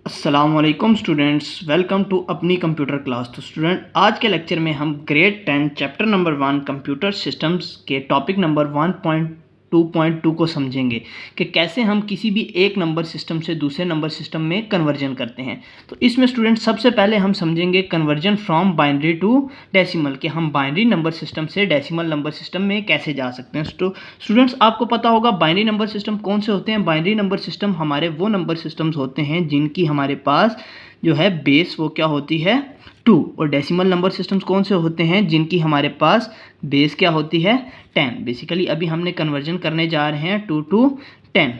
अस्सलामुअलैकुम students, welcome to अपनी computer class. तो स्टूडेंट, आज के लेक्चर में हम grade 10 chapter number 1 computer systems के टॉपिक नंबर 1.2.2 को समझेंगे कि कैसे हम किसी भी एक नंबर सिस्टम से दूसरे नंबर सिस्टम में कन्वर्जन करते हैं। तो इसमें स्टूडेंट सबसे पहले हम समझेंगे conversion from binary to decimal, कि हम बाइनरी नंबर सिस्टम से डेसिमल नंबर सिस्टम में कैसे जा सकते हैं। तो स्टूडेंट्स, आपको पता होगा बाइनरी नंबर सिस्टम कौन से होते हैं। बाइनरी नंबर सिस्टम हमारे वो नंबर सिस्टम्स होते हैं जिनकी हमारे पास जो है बेस वो क्या होती है 2, और डेसिमल नंबर सिस्टम्स कौन से होते हैं जिनकी हमारे पास बेस क्या होती है 10। बेसिकली अभी हमने कन्वर्जन करने जा रहे हैं 2 to 10।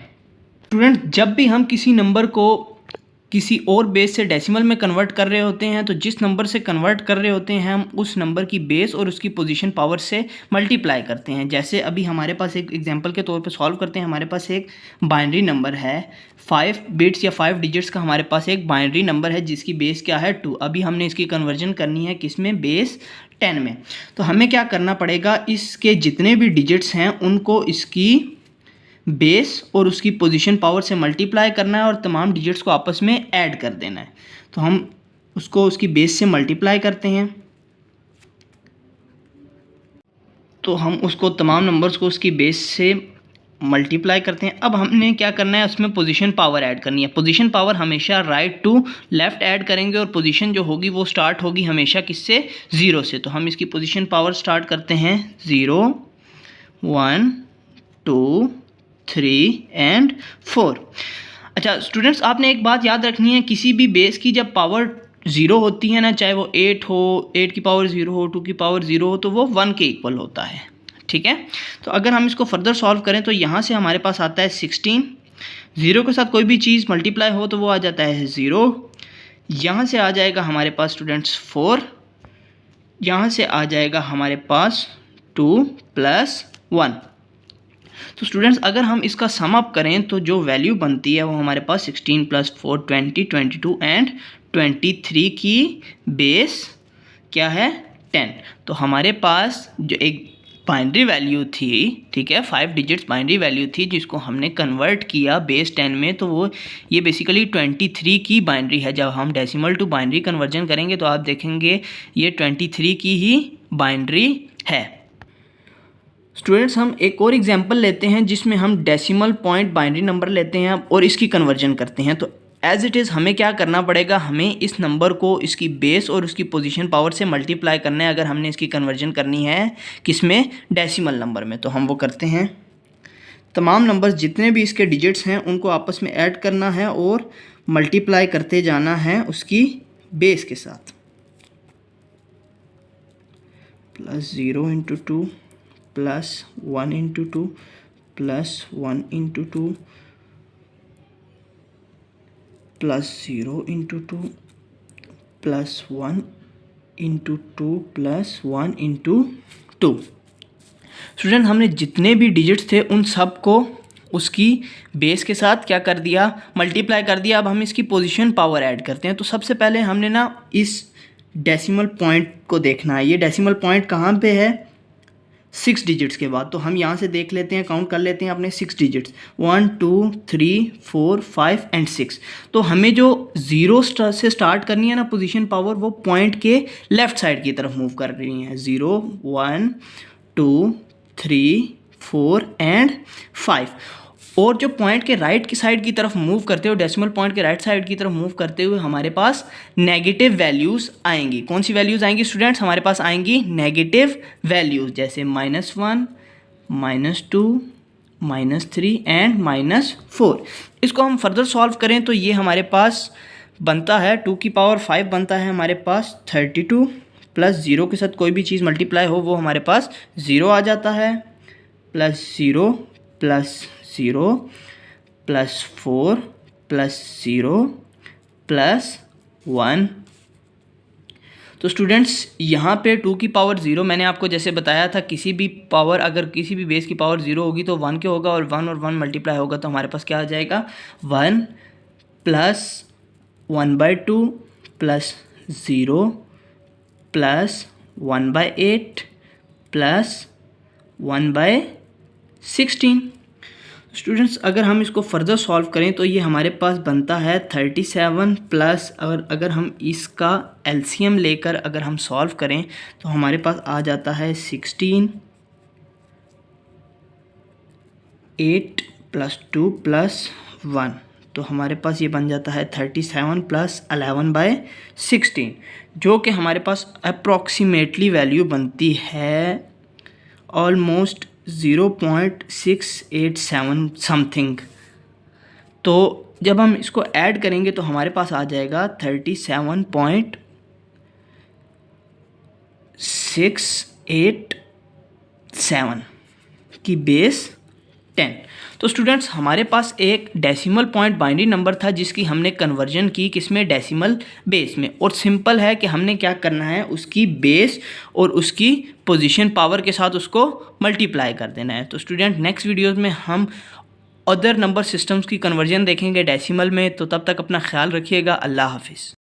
स्टूडेंट, जब भी हम किसी नंबर को किसी और बेस से डेसिमल में कन्वर्ट कर रहे होते हैं तो जिस नंबर से कन्वर्ट कर रहे होते हैं हम उस नंबर की बेस और उसकी पोजीशन पावर से मल्टीप्लाई करते हैं। जैसे अभी हमारे पास एक एग्जांपल के तौर पे सॉल्व करते हैं। हमारे पास एक बाइनरी नंबर है 5 बिट्स या 5 डिजिट्स का, हमारे पास एक बाइनरी नंबर है जिसकी बेस क्या है 2। अभी हमने इसकी कन्वर्जन करनी है किस में, बेस 10 में। तो हमें क्या करना पड़ेगा, इसके जितने भी डिजिट्स हैं उनको इसकी बेस और उसकी पोजीशन पावर से मल्टीप्लाई करना है और तमाम डिजिट्स को आपस में ऐड कर देना है। तो हम उसको उसकी बेस से मल्टीप्लाई करते हैं, तो हम उसको तमाम नंबर्स को उसकी बेस से मल्टीप्लाई करते हैं। अब हमने क्या करना है, उसमें पोजीशन पावर ऐड करनी है। पोजीशन पावर हमेशा राइट टू लेफ़्ट ऐड करेंगे और पोजीशन जो होगी वो स्टार्ट होगी हमेशा किससे, 0 से। तो हम इसकी पोजीशन पावर स्टार्ट करते हैं 0 1 2 3 एंड 4। अच्छा स्टूडेंट्स, आपने एक बात याद रखनी है, किसी भी बेस की जब पावर 0 होती है ना, चाहे वो 8 हो, 8 की पावर 0 हो, 2 की पावर 0 हो, तो वो 1 के इक्वल होता है। ठीक है, तो अगर हम इसको फर्दर सॉल्व करें तो यहाँ से हमारे पास आता है 16। 0 के साथ कोई भी चीज़ मल्टीप्लाई हो तो वो आ जाता है 0। यहाँ से आ जाएगा हमारे पास स्टूडेंट्स 4। यहाँ से आ जाएगा हमारे पास 2 + 1। तो स्टूडेंट्स, अगर हम इसका सम अप करें तो जो वैल्यू बनती है वो हमारे पास 16 + 4 20 22 एंड 23 की बेस क्या है 10। तो हमारे पास जो एक बाइनरी वैल्यू थी, ठीक है, 5 डिजिट्स बाइनरी वैल्यू थी जिसको हमने कन्वर्ट किया बेस 10 में, तो वो ये बेसिकली 23 की बाइनरी है। जब हम डेसिमल टू बाइनरी कन्वर्जन करेंगे तो आप देखेंगे ये 23 की ही बाइनरी है। स्टूडेंट्स, हम एक और एग्जांपल लेते हैं जिसमें हम डेसिमल पॉइंट बाइनरी नंबर लेते हैं और इसकी कन्वर्जन करते हैं। तो एज इट इज़ हमें क्या करना पड़ेगा, हमें इस नंबर को इसकी बेस और उसकी पोजीशन पावर से मल्टीप्लाई करना है अगर हमने इसकी कन्वर्जन करनी है किसमें, डेसिमल नंबर में। तो हम वो करते हैं, तमाम नंबर्स जितने भी इसके डिजिट्स हैं उनको आपस में ऐड करना है और मल्टीप्लाई करते जाना है उसकी बेस के साथ। +0 × 2 +1 × 2 +1 × 2 +0 × 2 +1 × 2 +1 × 2। स्टूडेंट, हमने जितने भी डिजिट्स थे उन सब को उसकी बेस के साथ क्या कर दिया, मल्टीप्लाई कर दिया। अब हम इसकी पोजीशन पावर ऐड करते हैं। तो सबसे पहले हमने ना इस डेसिमल पॉइंट को देखना है। ये डेसिमल पॉइंट कहाँ पे है, 6 डिजिट्स के बाद। तो हम यहाँ से देख लेते हैं, काउंट कर लेते हैं अपने 6 डिजिट्स, 1 2 3 4 5 एंड 6। तो हमें जो 0 से स्टार्ट करनी है ना पोजीशन पावर, वो पॉइंट के लेफ़्ट साइड की तरफ मूव कर रही है। 0 1 2 3 4 एंड 5। और जो पॉइंट के राइट की साइड की तरफ मूव करते हुए, डेसिमल पॉइंट के राइट साइड की तरफ मूव करते हुए हमारे पास नेगेटिव वैल्यूज़ आएंगी। कौन सी वैल्यूज़ आएंगी स्टूडेंट्स, हमारे पास आएंगी नेगेटिव वैल्यूज़, जैसे -1 -2 -3 एंड -4। इसको हम फर्दर सॉल्व करें तो ये हमारे पास बनता है 2 की पावर 5 बनता है हमारे पास 32 + 0 के साथ कोई भी चीज़ मल्टीप्लाई हो वो हमारे पास 0 आ जाता है, +0 + 0 +4 +0 +1। तो स्टूडेंट्स, यहाँ पे 2 की पावर 0 मैंने आपको जैसे बताया था, किसी भी पावर अगर किसी भी बेस की पावर 0 होगी तो 1 के होगा, और 1 और 1 मल्टीप्लाई होगा तो हमारे पास क्या आ जाएगा, 1 + 1/2 + 0 + 1/8 + 1/16। स्टूडेंट्स अगर हम इसको फर्दर सॉल्व करें तो ये हमारे पास बनता है 37 प्लस, अगर हम इसका एलसीएम लेकर अगर हम सॉल्व करें तो हमारे पास आ जाता है 16, 8 + 2 + 1, तो हमारे पास ये बन जाता है 37 + 11/16, जो कि हमारे पास अप्रॉक्सीमेटली वैल्यू बनती है ऑलमोस्ट 0.687 समथिंग। तो जब हम इसको ऐड करेंगे तो हमारे पास आ जाएगा 37.687 की बेस 10। तो स्टूडेंट्स हमारे पास एक डेसिमल पॉइंट बाइनरी नंबर था जिसकी हमने कन्वर्जन की किसमें, डेसिमल बेस में। और सिंपल है कि हमने क्या करना है, उसकी बेस और उसकी पोजीशन पावर के साथ उसको मल्टीप्लाई कर देना है। तो स्टूडेंट नेक्स्ट वीडियोस में हम अदर नंबर सिस्टम्स की कन्वर्जन देखेंगे डेसिमल में। तो तब तक अपना ख्याल रखिएगा। अल्लाह हाफिज़।